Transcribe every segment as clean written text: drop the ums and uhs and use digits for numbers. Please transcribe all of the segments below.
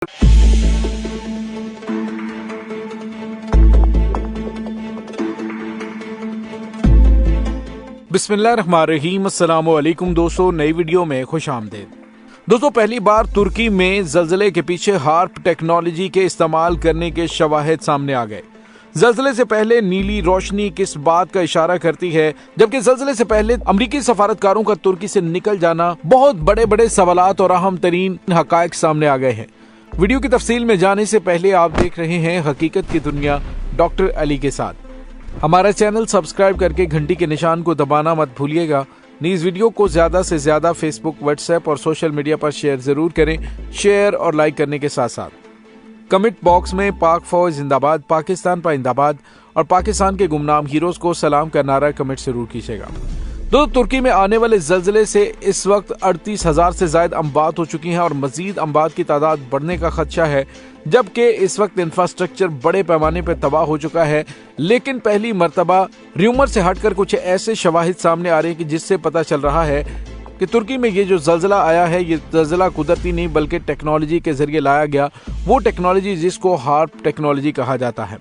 बिस्मिल्लाहिर्रहमानिर्रहीम। अस्सलाम वालेकुम दोस्तों, नई वीडियो में खुश आमदीद। दोस्तों, पहली बार तुर्की में ज़लज़ले के पीछे हार्प टेक्नोलॉजी के इस्तेमाल करने के शवाहिद सामने आ गए। ज़लज़ले से पहले नीली रोशनी किस बात का इशारा करती है, जबकि ज़लज़ले से पहले अमरीकी सफारतकारों का तुर्की से निकल जाना, बहुत बड़े बड़े सवालात और अहम तरीन हकायक सामने आ गए हैं। वीडियो की तफसील में जाने से पहले आप देख रहे हैं हकीकत की दुनिया डॉक्टर अली के साथ। हमारा चैनल सब्सक्राइब करके घंटी के निशान को दबाना मत भूलिएगा। इस वीडियो को ज्यादा से ज्यादा फेसबुक, व्हाट्सएप और सोशल मीडिया पर शेयर जरूर करें। शेयर और लाइक करने के साथ साथ कमेंट बॉक्स में पाक फौज जिंदाबाद, पाकिस्तान पाइंदाबाद और पाकिस्तान के गुमनाम हीरोज को सलाम का नारा कमेंट जरूर कीजिएगा। तुर्की में आने वाले ज़लज़ले से इस वक्त 38,000 से ज्यादा अमवात हो चुकी हैं और मजीद अमवात की तादाद बढ़ने का खदशा है, जबकि इस वक्त इंफ्रास्ट्रक्चर बड़े पैमाने पर तबाह हो चुका है। लेकिन पहली मर्तबा र्यूमर से हटकर कुछ ऐसे शवाहिद सामने आ रहे हैं कि जिससे पता चल रहा है कि तुर्की में ये जो ज़लज़ला आया है, ये ज़लज़ला कुदरती नहीं बल्कि टेक्नोलॉजी के जरिए लाया गया, वो टेक्नोलॉजी जिसको हार्प टेक्नोलॉजी कहा जाता है।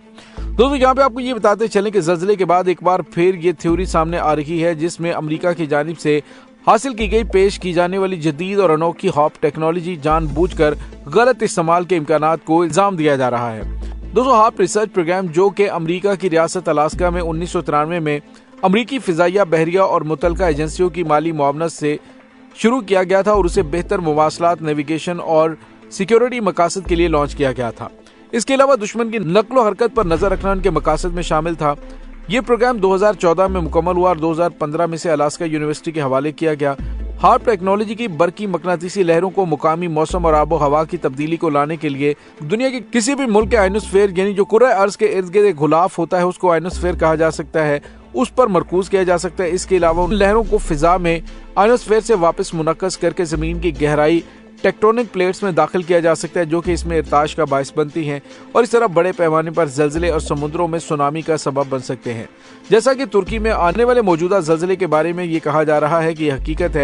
दोस्तों, यहाँ पे आपको ये बताते चलें कि ज़लज़ले के बाद एक बार फिर ये थ्योरी सामने आ रही है, जिसमें अमेरिका की जानिब से हासिल की गई पेश की जाने वाली जदीद और अनोखी हार्प टेक्नोलॉजी जानबूझकर गलत इस्तेमाल के इम्कानात को इल्जाम दिया जा रहा है। दोस्तों, हार्प रिसर्च प्रोग्राम, जो कि अमेरिका की रियासत अलास्का में 1993 में अमरीकी फिजाइया, बहरिया और मुतलका एजेंसियों की माली मुआवनत से शुरू किया गया था और उसे बेहतर मुवासलात, नेविगेशन और सिक्योरिटी मकासद के लिए लॉन्च किया गया था। इसके अलावा दुश्मन की नक्लो हरकत पर नजर रखना उनके मकासद में शामिल था। ये प्रोग्राम 2014 में मुकम्मल हुआ और 2015 में से अलास्का यूनिवर्सिटी के हवाले किया गया। हार्प टेक्नोलॉजी की बरकी मकनातीसी लहरों को मुकामी मौसम और आबो हवा की तब्दीली को लाने के लिए दुनिया के किसी भी मुल्क के आयनोस्फेयर, यानी जो कुर्रा अर्ज के इर्द गिर्द गुलाफ होता है, उसको आयनोस्फेयर कहा जा सकता है, उस पर मरकूज किया जा सकता है। इसके अलावा उन लहरों को फिजा में आयनोस्फेयर से वापस मुनक्कस करके जमीन की गहराई टेक्टोनिक प्लेट्स में दाखिल किया जा सकता है, जो कि इसमें इर्ताश का बायस बनती हैं और इस तरह बड़े पैमाने पर ज़लज़ले और समुद्रों में सुनामी का सबब बन सकते हैं। जैसा कि तुर्की में आने वाले मौजूदा ज़लज़ले के बारे में ये कहा जा रहा है कि यह हकीकत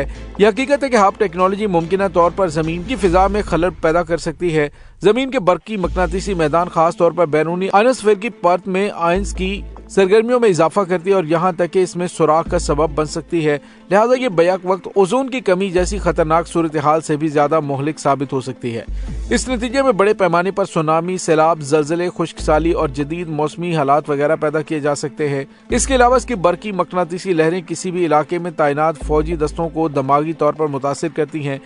है कि हार्प टेक्नोलॉजी मुमकिन तौर पर जमीन की फिजा में खलल पैदा कर सकती है। जमीन के बरकी मकनातीसी मैदान खास तौर पर बैरूनी आयनोस्फेयर की परत में आयंस की सरगर्मियों में इजाफा करती है और यहाँ तक कि इसमें सुराख का सबब बन सकती है। लिहाजा ये बैक वक्त ओजोन की कमी जैसी खतरनाक सूरत हाल से भी ज्यादा मोहलिक साबित हो सकती है। इस नतीजे में बड़े पैमाने पर सुनामी, सैलाब, ज़लज़ले, खुश्कसाली और जदीद मौसमी हालात वगैरह पैदा किए जा सकते हैं। इसके अलावा इसकी बरकी मकनातीसी लहरें किसी भी इलाके में तैनात फौजी दस्तों को दिमागी तौर पर मुतासिर करती हैं,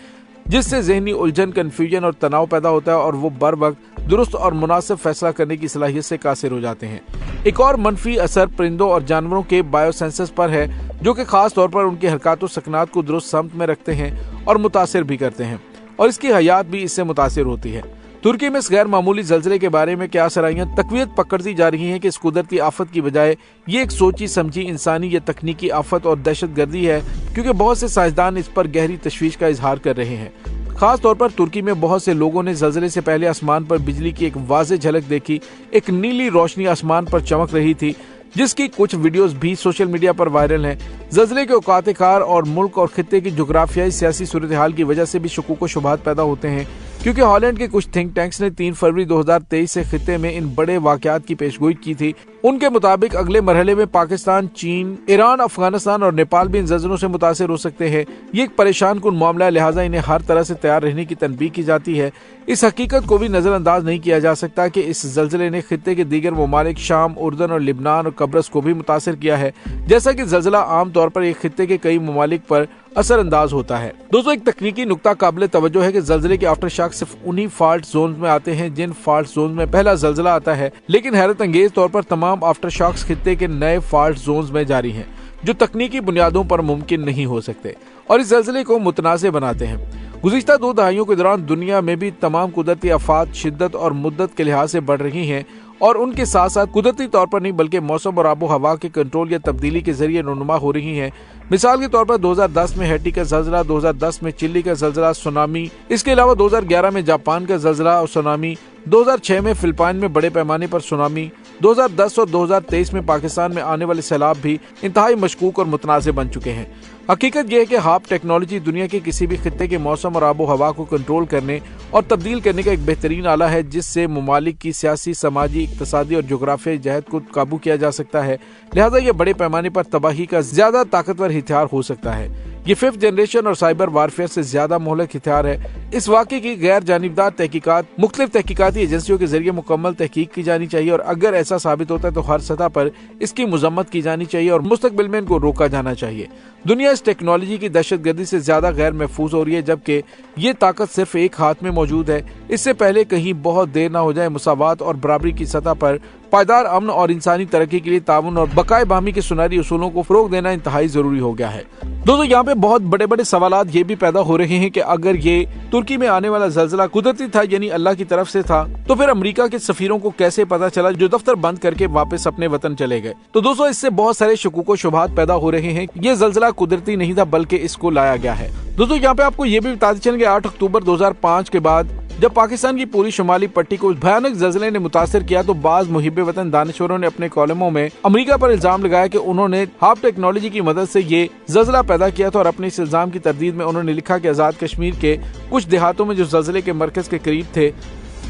जिससे जहनी उलझन, कन्फ्यूजन और तनाव पैदा होता है और वो बर वक्त दुरुस्त और मुनासिब फैसला करने की सलाहियत से कासिर हो जाते हैं। एक और मनफी असर परिंदों और जानवरों के बायोसेंसर्स पर है, जो कि खास तौर पर उनकी हरकत और सकनात को दुरुस्त समत में रखते हैं और मुतासिर भी करते हैं, और इसकी हयात भी इससे मुतासिर होती है। तुर्की में इस गैर मामूली ज़लज़ले के बारे में क्या सराहियां तकवीत पकड़ती जा रही हैं कि इस कुदरती आफत की बजाय ये एक सोची समझी इंसानी या तकनीकी आफत और दहशत गर्दी है, क्योंकि बहुत से साइंसदान इस पर गहरी तशवीश का इजहार कर रहे हैं। खास तौर पर तुर्की में बहुत से लोगों ने ज़लज़ले से पहले आसमान पर बिजली की एक वाज़ेह झलक देखी। एक नीली रोशनी आसमान पर चमक रही थी, जिसकी कुछ वीडियोस भी सोशल मीडिया पर वायरल हैं। ज़लज़ले के औकात कार और मुल्क और खित्ते की जोग्राफियाई सियासी सूरत हाल की वजह से भी शकूक व शुबहात पैदा होते हैं, क्योंकि हॉलैंड के कुछ थिंक टैंक्स ने 3 फरवरी 2023 से खित्ते में इन बड़े वाकयात की पेशगोई की थी। उनके मुताबिक अगले मरहले में पाकिस्तान, चीन, ईरान, अफगानिस्तान और नेपाल भी इन ज़लज़लों से मुतासिर हो सकते हैं। ये एक परेशान कुन मामला है, लिहाजा इन्हें हर तरह से तैयार रहने की तनबीह की जाती है। इस हकीकत को भी नजरअंदाज नहीं किया जा सकता कि इस ज़लज़ले ने खित्ते के दीगर ममालिक शाम, उर्दन और लिबनान और कब्रस को भी मुतासिर किया है। जैसा कि ज़लज़ला आम तौर पर एक खित्ते के कई ममालिक पर असर अंदाज होता है। दोस्तों, एक तकनीकी नुक्ता काबिल तवज्जो है कि ज़लज़ले के आफ्टर शॉक सिर्फ उन्हीं फॉल्ट जोन में आते हैं जिन फॉल्ट जोन में पहला ज़लज़ला आता है, लेकिन हैरत अंगेज तौर पर तमाम आफ्टर शॉक्स खित्ते के नए फॉल्ट जोन में जारी हैं, जो तकनीकी बुनियादों पर मुमकिन नहीं हो सकते और इस ज़लज़ले को मुतनाज़ बनाते हैं। गुज़िश्ता 2 दहाइयों के दौरान दुनिया में भी तमाम कुदरती आफात शिद्दत और मुद्दत के लिहाज से बढ़ रही हैं और उनके साथ साथ कुदरती तौर पर नहीं बल्कि मौसम और आबो हवा के कंट्रोल या तब्दीली के जरिए नुमा हो रही हैं। मिसाल के तौर पर 2010 में हैटी का जल्जला, 2010 में चिली का जल्जला, सुनामी, इसके अलावा 2011 में जापान का जल्जला और सुनामी, 2006 में फिलिपाइन में बड़े पैमाने पर सुनामी, 2010 और 2023 में पाकिस्तान में आने वाले सैलाब भी इंतहाई मशकूक और मुतनाज़िर बन चुके हैं। हकीकत यह है कि हाप टेक्नोलॉजी दुनिया के किसी भी खित्ते के मौसम और आबो हवा को कंट्रोल करने और तब्दील करने का एक बेहतरीन आला है, जिससे ममालिक की सियासी, समाजी, इक्तसादी और जोग्राफियाई जहद को काबू किया जा सकता है। लिहाजा यह बड़े पैमाने पर तबाही का ज्यादा ताकतवर हथियार हो सकता है। ये 5th जनरेशन और साइबर वारफेयर से ज्यादा मोहलक हथियार है। इस वाक़े की गैर जानिबदार तहकीकात मुख्तलिफ तहकीकाती एजेंसियों के जरिए मुकम्मल तहकीक की जानी चाहिए और अगर ऐसा साबित होता है तो हर सतह पर इसकी मजम्मत की जानी चाहिए और मुस्तकबिल में इनको रोका जाना चाहिए। दुनिया इस टेक्नोलॉजी की दहशतगर्दी से ज्यादा गैर महफूज हो रही है, जबकि ये ताकत सिर्फ एक हाथ में मौजूद है। इससे पहले कहीं बहुत देर ना हो जाए, मुसावात और बराबरी की सतह पर पायदार अमन और इंसानी तरक्की के लिए ताउन और बकाए बाहमी के सुनहरी उसूलों को फरोग देना इंतहाई जरूरी हो गया है। दोस्तों, यहाँ पे बहुत बड़े बड़े सवालात ये भी पैदा हो रहे हैं कि अगर ये तुर्की में आने वाला जल्जला कुदरती था यानी अल्लाह की तरफ से था, तो फिर अमेरिका के सफीरों को कैसे पता चला जो दफ्तर बंद करके वापस अपने वतन चले गए। तो दोस्तों, इससे बहुत सारे शकूक व शुबहात पैदा हो रहे हैं। ये जल्जला कुदरती नहीं था बल्कि इसको लाया गया है। दोस्तों, यहाँ पे आपको ये भी बताते चलेंगे 8 अक्टूबर 2005 के बाद जब पाकिस्तान की पूरी शुमाली पट्टी को भयानक जल्जले ने मुतासिर किया, तो बाज मुहिब्बे वतन दानिशवरों ने अपने कॉलमों में अमेरिका पर इल्जाम लगाया कि उन्होंने हाप टेक्नोलॉजी की मदद से ये जल्जला पैदा किया था और अपने इस इल्जाम की तरदीद में उन्होंने लिखा कि आजाद कश्मीर के कुछ देहातों में जो जल्जले के मरकज के करीब थे,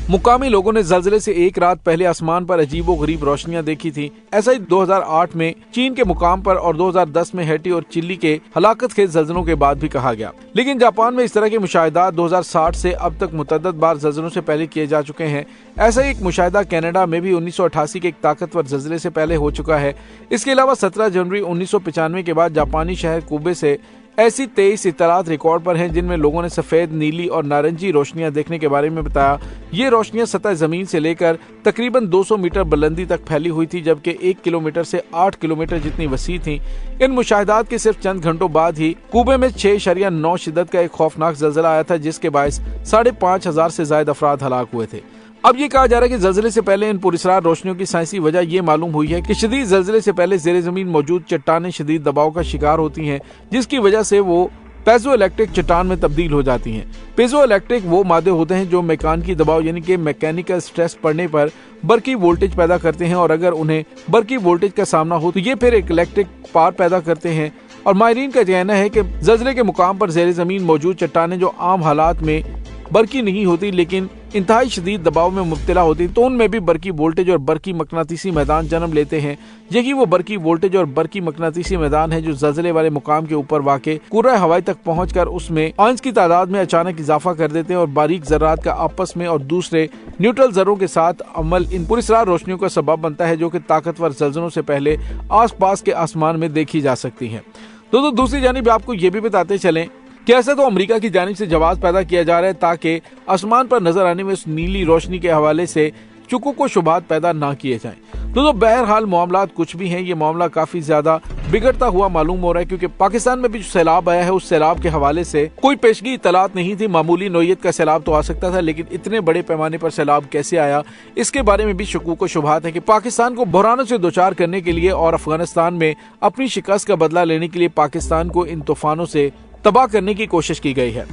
मुकामी लोगों ने जल्जले से एक रात पहले आसमान पर अजीबो गरीब रोशनियां देखी थी। ऐसा ही 2008 में चीन के मुकाम पर और 2010 में हैटी और चिली के हलाकत खेज जल्जलों के बाद भी कहा गया। लेकिन जापान में इस तरह के मुशाहिदात 2060 से अब तक मुतअद्दिद बार जल्जलों से पहले किए जा चुके हैं। ऐसा ही एक मुशाहिदा कनाडा में भी 1988 के एक ताकतवर जल्जले से पहले हो चुका है। इसके अलावा 17 जनवरी 1995 के बाद जापानी शहर कोबे से ऐसी 23 इत्तलात रिकॉर्ड पर हैं जिनमें लोगों ने सफेद, नीली और नारंगी रोशनियां देखने के बारे में बताया। ये रोशनियां सतह जमीन से लेकर तकरीबन 200 मीटर बुलंदी तक फैली हुई थी, जबकि 1 किलोमीटर से 8 किलोमीटर जितनी वसी थी। इन मुशाहिदात के सिर्फ चंद घंटों बाद ही कूबे में 6.9 शिद्दत का एक खौफनाक जल्जला आया था, जिसके बायस 5,500 से ज्यादा अफराद हलाक हुए थे। अब ये कहा जा रहा है कि जल्जले से पहले इन पुरस्रार रोशनियों की साइंसी वजह ये मालूम हुई है कि शदीद जल्जले से पहले ज़ेरे ज़मीन मौजूद चट्टानें शदीद दबाव का शिकार होती हैं, जिसकी वजह से वो पेजो इलेक्ट्रिक चट्टान में तब्दील हो जाती हैं। पेजो इलेक्ट्रिक वो मादे होते हैं जो मैकानिकी दबाव यानी कि मैकेनिकल स्ट्रेस पड़ने पर बरकी वोल्टेज पैदा करते हैं, और अगर उन्हें बरकी वोल्टेज का सामना हो तो ये फिर एक इलेक्ट्रिक पावर पैदा करते हैं। और माहिरीन का कहना है कि जल्जले के मुकाम पर ज़ेरे ज़मीन मौजूद चट्टानें जो आम हालात में बरकी नहीं होती लेकिन इंतहाई शदीद दबाव में मुब्तला होती, तो उनमें भी बरकी वोल्टेज और बरकी मकनातीसी मैदान जन्म लेते हैं। यही वो बरकी वोल्टेज और बरकी मकनातीसी मैदान है जो जल्जले वाले मुकाम के ऊपर वाक़े कुर्रा हवाई तक पहुंचकर उसमें आयंस की तादाद में अचानक इजाफा कर देते हैं और बारीक जर्रात का आपस में और दूसरे न्यूट्रल जर्रों के साथ अमल इन पुरस्रार रोशनियों का सबब बनता है, जो कि ताकतवर जल्जलों से पहले आस पास के आसमान में देखी जा सकती है। दोस्तों, दूसरी जानिब आपको ये भी बताते चलें कि ऐसा तो अमेरिका की जानिब से जवाब पैदा किया जा रहा है ताकि आसमान पर नजर आने में उस नीली रोशनी के हवाले से शुकूक व शुबहात पैदा ना किए जाएं। दोस्तों, बहरहाल मामलात कुछ भी हैं, ये मामला काफी ज्यादा बिगड़ता हुआ मालूम हो रहा है, क्योंकि पाकिस्तान में भी जो सैलाब आया है उस सैलाब के हवाले से कोई पेशगी इत्तलात नहीं थी। मामूली नौयत का सैलाब तो आ सकता था, लेकिन इतने बड़े पैमाने पर सैलाब कैसे आया, इसके बारे में भी शुकूक व शुबहात है कि पाकिस्तान को बहरानों से दोचार करने के लिए और अफगानिस्तान में अपनी शिकस्त का बदला लेने के लिए पाकिस्तान को इन तूफानों से तबाह करने की कोशिश की गई है।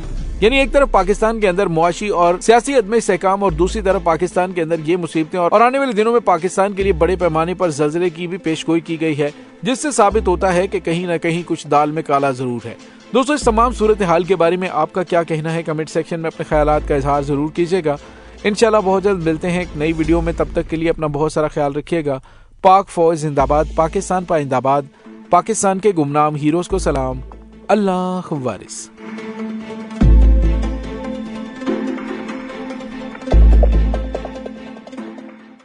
यानी एक तरफ पाकिस्तान के अंदर मुआशी और सियासी अदम इस्तेहकाम और दूसरी तरफ पाकिस्तान के अंदर ये मुसीबतें, और आने वाले दिनों में पाकिस्तान के लिए बड़े पैमाने पर जल्जले की भी पेशगोई की गई है, जिससे साबित होता है कि कहीं न कहीं कुछ दाल में काला जरूर है। दोस्तों, इस तमाम सूरत हाल के बारे में आपका क्या कहना है, कमेंट सेक्शन में अपने ख्यालात का इजहार जरूर कीजिएगा। इंशाल्लाह बहुत जल्द मिलते हैं एक नई वीडियो में, तब तक के लिए अपना बहुत सारा ख्याल रखिएगा। पाक फौज जिंदाबाद, पाकिस्तान पाइंदाबाद, पाकिस्तान के गुमनाम हीरोज को सलाम, अल्लाह वारिस।